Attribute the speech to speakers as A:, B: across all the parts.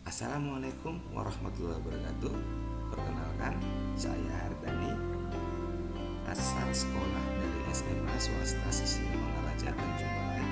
A: Assalamualaikum warahmatullahi wabarakatuh. Perkenalkan, saya Hardani, asal sekolah dari SMA swasta Sisingamangaraja, Tanjung Balai.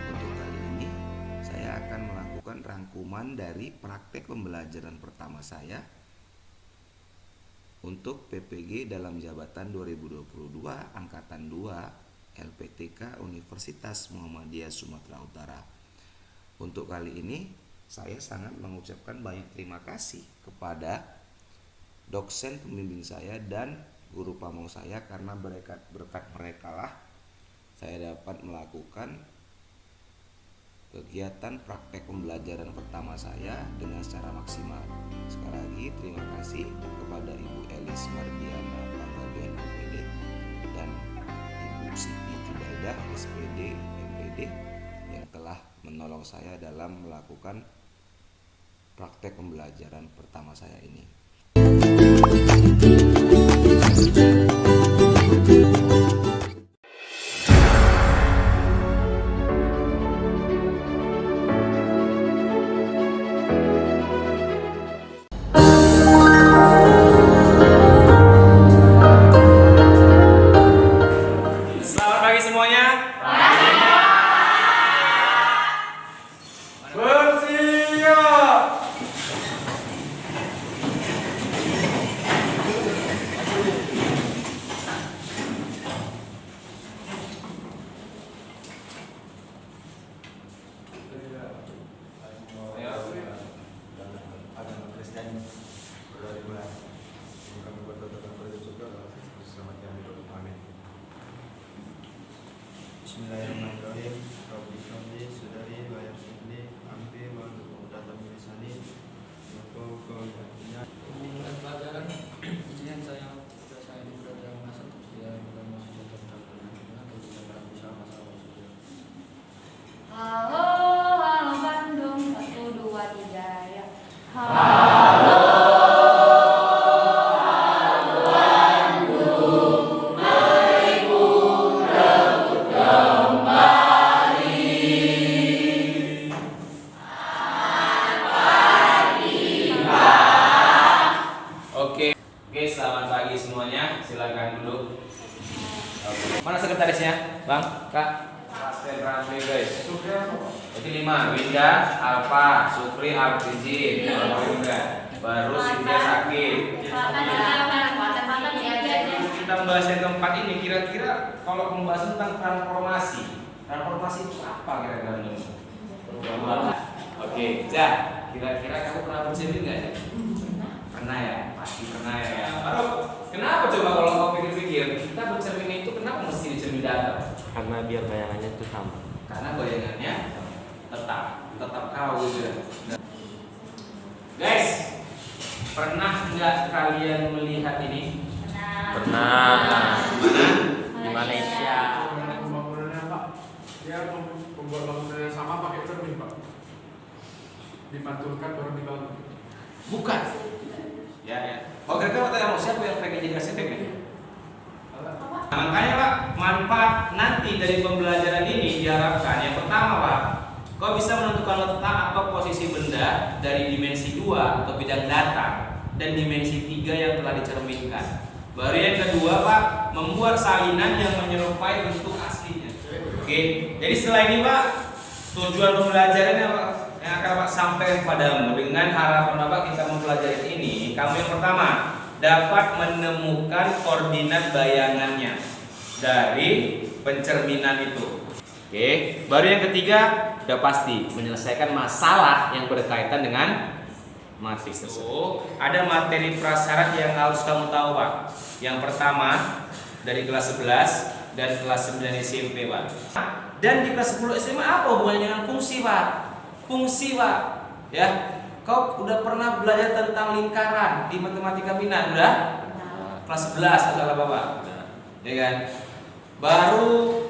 A: Untuk kali ini, saya akan melakukan rangkuman dari praktek pembelajaran pertama saya untuk PPG dalam jabatan 2022 Angkatan 2 LPTK Universitas Muhammadiyah Sumatera Utara. Untuk kali ini saya sangat mengucapkan banyak terima kasih kepada dosen pembimbing saya dan guru pamong saya, karena berkat mereka lah saya dapat melakukan kegiatan praktek pembelajaran pertama saya dengan secara maksimal. Sekali lagi terima kasih kepada Ibu Elis Mardiana Panggabean MPD dan Ibu Siti Jubaidah SPD MPD yang telah menolong saya dalam melakukan praktek pembelajaran pertama saya ini.
B: Selamat pagi semuanya.
C: Bismillahirrahmanirrahim. Rabbi sholli sadri wa yassirli amri wa hlul 'uqdatam min lisani yafqahu qawli.
D: Pembinaan pelajaran izin saya sudah saya berada masuk ya dalam masuk tentang pendidikan dan juga bersama sama saudara.
E: Halo, halo Bandung, 1, 2, 3 ya.
B: Oke, selamat pagi semuanya. Silakan duduk. Mana sekretarisnya, Bang? Kak? Absen rame guys. Jadi 5, Winda, Alfa, Supri, Alfizin, Winda. Baru Cynthia sakit. Kita membahas yang keempat ini, kira-kira kalau membahas tentang transformasi itu apa kira-kira menurut? Oke, kira-kira kamu pernah bercermin nggak ya? Pernah ya, pasti pernah ya. Baru, kenapa coba kalau kau pikir-pikir, kita bercermin itu kenapa mesti dicermin data?
F: Karena biar bayangannya itu sama.
B: Karena bayangannya tetap kau gitu ya. Guys, pernah nggak kalian melihat ini?
F: Pernah
B: Mana?
F: di Malaysia.
G: Pembangunannya Pak, dia membuat bangunan yang sama pakai cermin Pak, dipantulkan baru dibangun.
B: Bukan. Ya. Oh, kira-kira mau siapa yang pengen jadi arsitek nih? Nah, makanya Pak, manfaat nanti dari pembelajaran ini diharapkan yang pertama Pak, kau bisa menentukan letak atau posisi benda dari dimensi 2 atau bidang data dan dimensi 3 yang telah dicerminkan. Baru yang kedua Pak, membuat salinan yang menyerupai bentuk aslinya. Oke, jadi setelah ini Pak, tujuan pembelajaran yang akan Pak sampaikan padamu dengan harapan Bapak kita mempelajari ini, kamu yang pertama dapat menemukan koordinat bayangannya dari pencerminan itu. Oke, baru yang ketiga udah pasti menyelesaikan masalah yang berkaitan dengan materi tersebut. Ada materi prasyarat yang harus kamu tahu Pak. Yang pertama dari kelas 11 dan kelas 9 SMP Pak. Dan di kelas 10 SMA apa hubungannya dengan fungsi Pak? Fungsi Pak, ya. Kau udah pernah belajar tentang lingkaran di matematika minat udah? Kelas 11 salah Bapak. Ya kan? Baru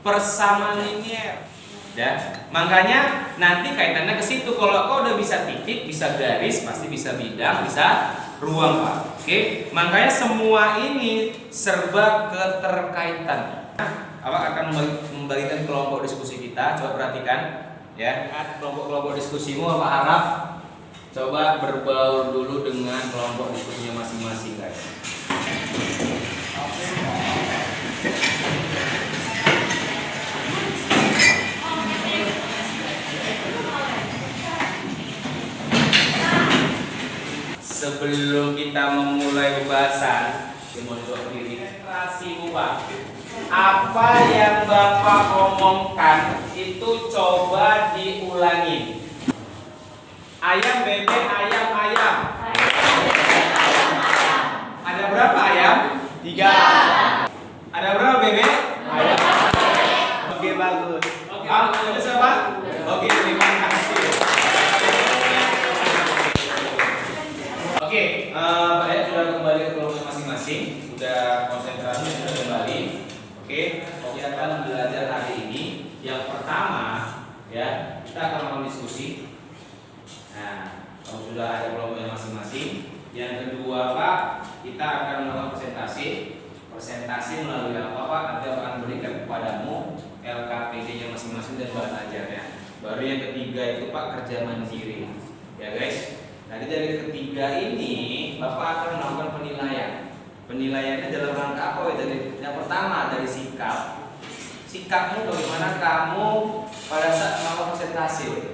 B: persamaan linier. Ya, makanya nanti kaitannya ke situ. Kalau kau udah bisa titik, bisa garis, pasti bisa bidang, bisa ruang Pak. Oke, makanya semua ini serba keterkaitan. Apa akan membagikan kelompok diskusi kita? Coba perhatikan, ya. Kelompok-kelompok diskusimu apa harap coba berbaur dulu dengan kelompok diskusinya masing-masing guys. Sebelum kita memulai pembahasan, konsentrasi Bapak. Apa yang Bapak omongkan itu coba diulangi. Ayam, bebek, ayam, ayam. Ada berapa ayam? 3. Ada berapa bebek? Ayam. Oke, bagus. Oke, ada siapa? Oke, terima kasih. Oke, Pak Ed sudah kembali ke kelompok masing-masing, sudah konsentrasi, sudah kembali. Oke, kegiatan belajar hari ini yang pertama ya, kita akan melakukan diskusi. Nah, kalau sudah ada kelompoknya masing-masing. Yang kedua Pak, kita akan melakukan presentasi melalui apa Pak? Nanti akan berikan kepadamu LKPD-nya masing-masing dan bahan ajarnya. Baru yang ketiga itu Pak, kerja mandiri. Ya guys. Nanti dari ketiga ini Bapak akan melakukan penilaian. Penilaiannya dalam rangka apa? Dari yang pertama dari sikap. Sikapmu bagaimana kamu pada saat melakukan presentasi.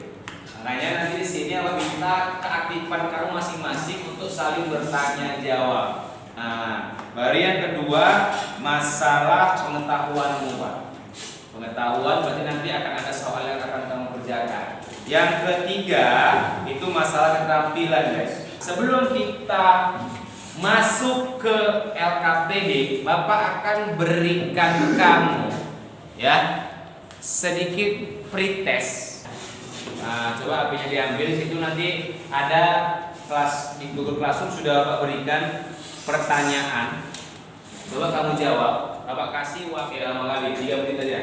B: Makanya nanti di sini Bapak minta keaktifan kamu masing-masing untuk saling bertanya jawab. Nah, baru yang kedua masalah pengetahuanmu Pak. Pengetahuan berarti nanti akan ada soal yang akan kamu kerjakan. Yang ketiga itu masalah keterampilan guys. Sebelum kita masuk ke LKPD, Bapak akan berikan kamu ya sedikit pretest. Nah, coba HP-nya diambil, di situ nanti ada kelas di Google Classroom sudah Bapak berikan pertanyaan. Coba kamu jawab. Bapak kasih waktu lama kali 3 menit aja.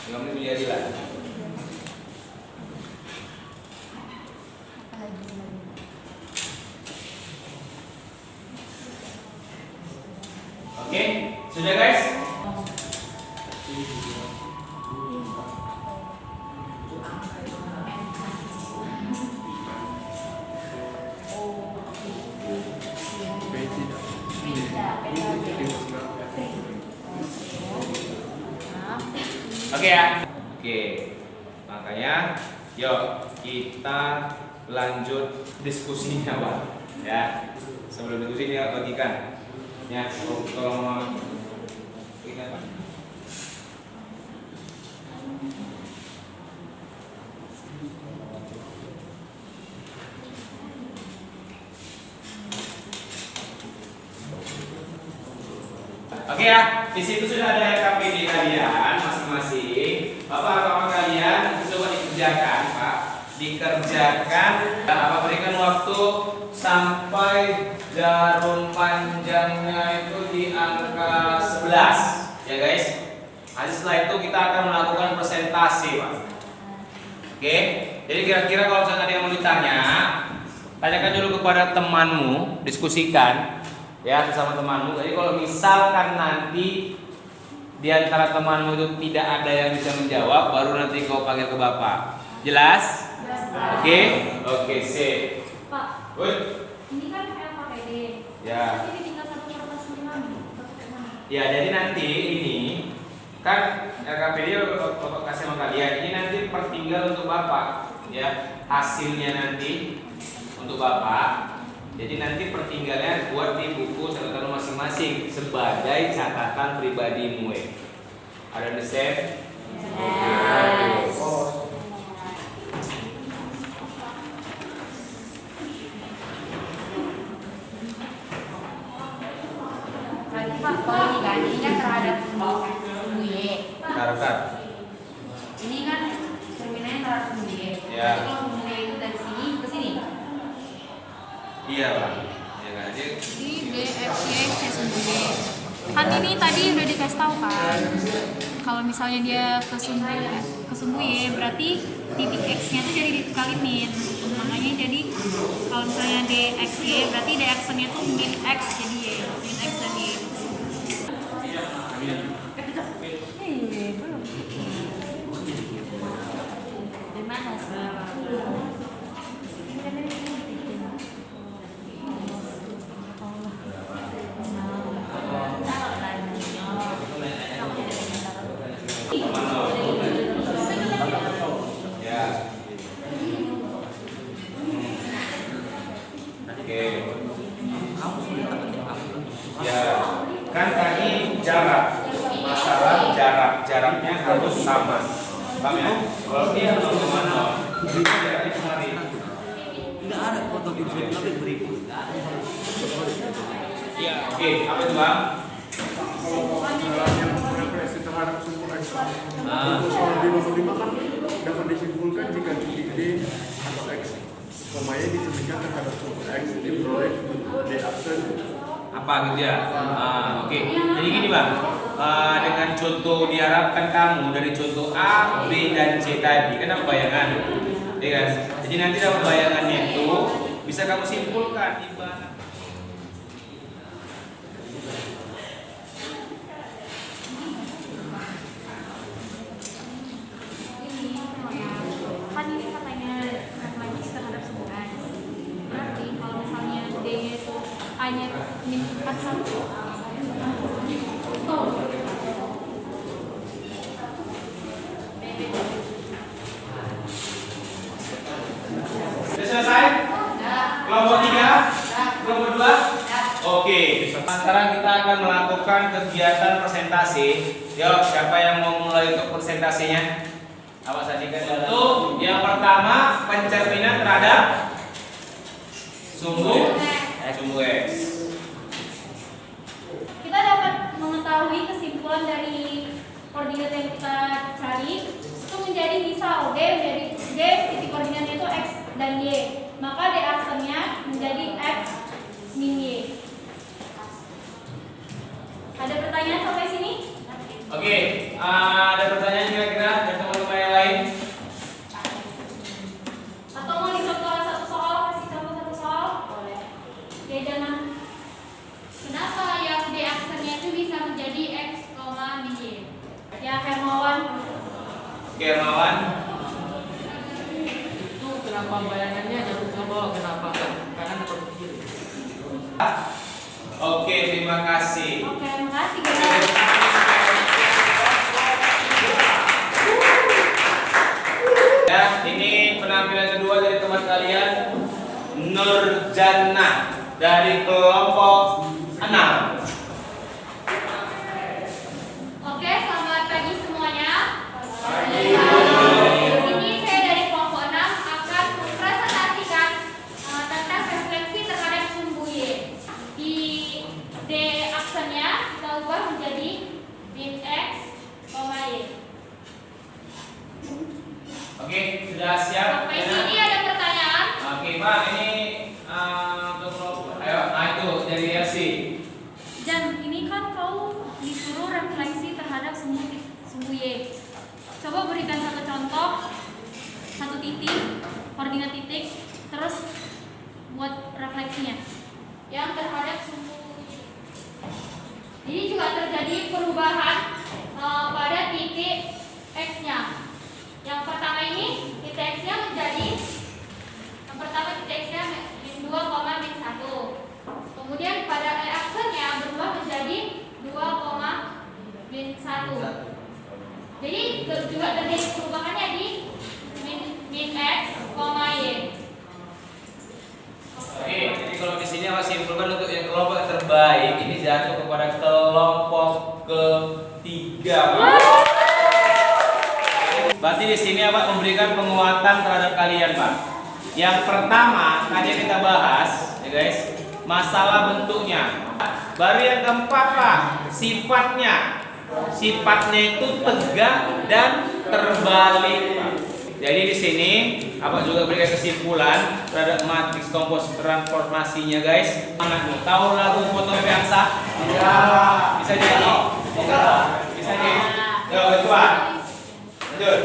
B: 3 menit menjadi lah. Oke, sudah guys? Oke ya. Oke. Makanya yuk kita lanjut diskusinya Pak. Ya. Sebelum diskusi ini bagikan. Ya, tolong mau ingat Pak. Oke ya, di situ sudah ada LKPD kalian masing-masing. Bapak sama kalian coba dikerjakan, Pak. Dikerjakan. Apa berikan waktu sampai jarum panjangnya itu di angka 11, ya guys. Nanti setelah itu kita akan melakukan presentasi, Pak. Oke. Jadi kira-kira kalau misalnya ada yang mau ditanya, tanyakan dulu kepada temanmu, diskusikan. Ya, bersama temanmu. Jadi kalau misalkan nanti di antara temanmu itu tidak ada yang bisa menjawab, baru nanti kau panggil ke Bapak. Jelas? Oke? Oke, sip.
E: Pak, ini kan LKPD.
B: Ya.
E: Ini tinggal satu kertas mana?
B: Ya, jadi nanti ini kan LKPD Bapak kasih sama kalian. Ini nanti pertinggal untuk Bapak. Ya, hasilnya nanti untuk Bapak. Jadi nanti pertinggalnya buat di buku catatan masing-masing sebagai catatan pribadimu. Ada di save?
E: Yes. Lagi Pak, kalau ini kan ini kan terhadap sumbu Y.
B: Kartar.
E: Ini kan cerminannya terhadap sumbu Y.
B: Ya.
E: Jadi kalau sumbu Y itu dari sini ke sini.
B: Iya, Pak. Ya kan?
E: Di D, F, Y, C sumbu Y. Kan ini tadi udah dikasih tahu kan. Kalau misalnya dia ke sumbu Y, berarti titik X-nya tuh jadi dikali min. Makanya jadi kalau misalnya DX Y, berarti DX-nya tuh min X jadi Y. Min X dan Y. Belum. Gimana sih?
B: Ya. Oke. Ya, kan tadi jarak. Masalah jaraknya harus sama. Paham ya? Kalau dia kemana? Jaraknya kemari.
D: Tidak ada foto video tapi berikut.
B: Iya, oke. Apa itu, Bang?
G: Kalau jalannya refleksi terhadap sumbu X untuk soal di nomor 5 kan dapat disimpulkan jika titik D atau X komanya dicerminkan terhadap sumbu X diperoleh D aksen
B: Apa gitu ya? Oke. Jadi gini, Bang. Dengan contoh diharapkan kamu dari contoh A, B, dan C tadi kan apa bayangan, ya kan? Jadi nanti dalam bayangannya itu bisa kamu simpulkan ibarat.
E: Kan ini katanya refleksi terhadap sumbu X. Berarti kalau misalnya D itu A-nya min 41.
B: Sudah selesai? Kelompok 3? Kelompok 2? Oke. Sekarang kita akan melakukan kegiatan presentasi. Yuk, siapa yang mau mulai untuk presentasinya? Awas sajikan. Untuk yang pertama, pencerminan terhadap sumbu X.
E: Kita dapat mengetahui kesimpulan dari koordinat yang kita cari itu menjadi misal D menjadi D titik koordinatnya itu X dan Y, maka D aksennya menjadi X min Y. Ada pertanyaan sampai sini?
B: Oke, ada pertanyaan kira-kira dari teman-teman yang lain?
E: Atau mau dicontohkan satu soal, kasih contoh satu soal? Boleh. Ya jangan. Kenapa yang D aksennya itu bisa menjadi X, min Y? Ya Hermawan.
B: Oke, Hermawan.
D: Itu kenapa bayangannya jatuh ke bawah? Kenapa kanan atau ke kiri?
B: Oke, terima kasih.
E: Oke, makasih guys.
B: Ya, ini penampilan kedua dari teman kalian, Nurjannah dari kelompok 6.
E: Oke, selamat pagi semuanya. Di sini saya dari kelompok 6 akan mempresentasikan tentang refleksi terhadap sumbu Y. Di D aksennya kita ubah menjadi min X, Y.
B: Oke, sudah siap?
E: Sampai sini ada pertanyaan?
B: Oke, Pak, ini untuk kelompok. Ayo, itu dari Elsi.
E: Dan ini kan kau disuruh refleksi terhadap sumbu Y. Coba berikan satu contoh, satu titik, koordinat titik, terus buat refleksinya yang terhadap sumbu Y. Jadi juga terjadi perubahan pada titik X-nya. Yang pertama ini titik X-nya menjadi yang pertama titik X-nya min 2, min 1. Kemudian pada aksennya berubah menjadi 2, min 1. Jadi juga terjadi perubahannya di min X, Y.
B: Oke, jadi kalau di sini apa simpulkan untuk yang kelompok terbaik ini jatuh kepada kelompok ketiga, Pak. Berarti di sini apa memberikan penguatan terhadap kalian, Pak. Yang pertama tadi yang kita bahas, ya guys, masalah bentuknya. Baru yang keempat, Pak, sifatnya. Sifatnya itu tegak dan terbalik, Pak. Jadi di sini apa juga berikan kesimpulan terhadap matriks kompos transformasinya, guys. Anakmu tahu lagu foto Piansa? Iya. Bisa nyanyi? Bisa nyanyi? Yo, itu, Pak. Lanjut.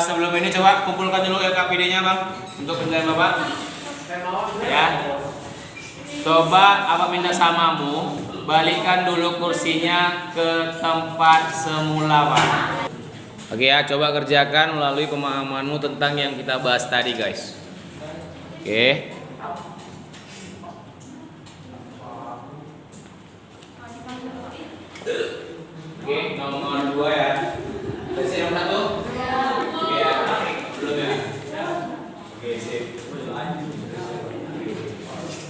B: sebelum ini coba kumpulkan dulu LKPD-nya Bang untuk penilaian Bapak. Ya. Coba Abang minta samamu balikkan dulu kursinya ke tempat semula Pak. Oke ya, coba kerjakan melalui pemahamanmu tentang yang kita bahas tadi guys. Oke. Oke, nomor 2 ya. Versi nomor 1? Oke ya, belum ya? Oke, sip.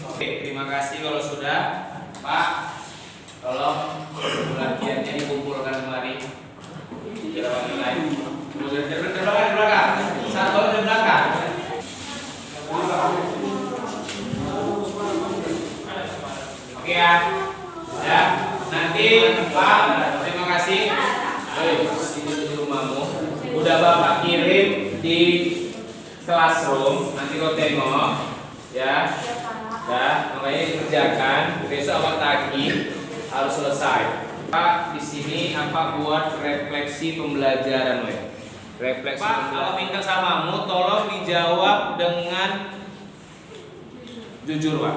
B: Oke, terima kasih kalau sudah. Pak, tolong latihannya dikumpulkan kembali. Kita mulai. Terbelakang. Satu di belakang. Oke ya. Ya, nanti Pak, terima kasih. Ini di rumahmu. Udah Bapak kirim di classroom. Nanti kau tengok, ya. Ya, makanya dikerjakan. Besok Bapak tagih harus selesai. Pak, di sini apa buat refleksi pembelajaran, we? Refleksi Pak, kalau minta samamu, tolong dijawab dengan jujur, Pak.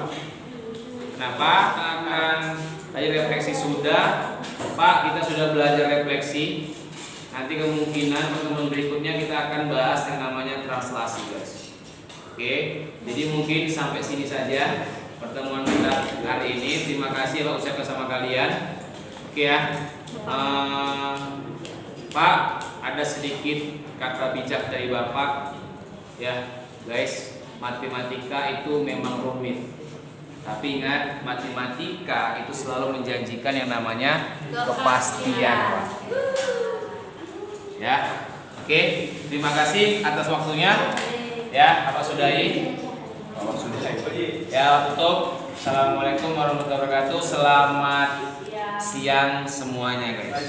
B: Kenapa? Akan tadi refleksi sudah, Pak, kita sudah belajar refleksi. Nanti kemungkinan pertemuan berikutnya kita akan bahas yang namanya translasi, guys. Oke, jadi mungkin sampai sini saja pertemuan kita hari ini. Terima kasih Pak ucapkan sama kalian. Oke ya, Pak, ada sedikit kata bijak dari Bapak. Ya, guys, matematika itu memang rumit. Tapi ingat, matematika itu selalu menjanjikan yang namanya kepastian, Pak. Ya, oke. Terima kasih atas waktunya. Ya, Bapak sudahi. Ya, tutup. Assalamualaikum warahmatullahi wabarakatuh. Selamat siang semuanya, guys.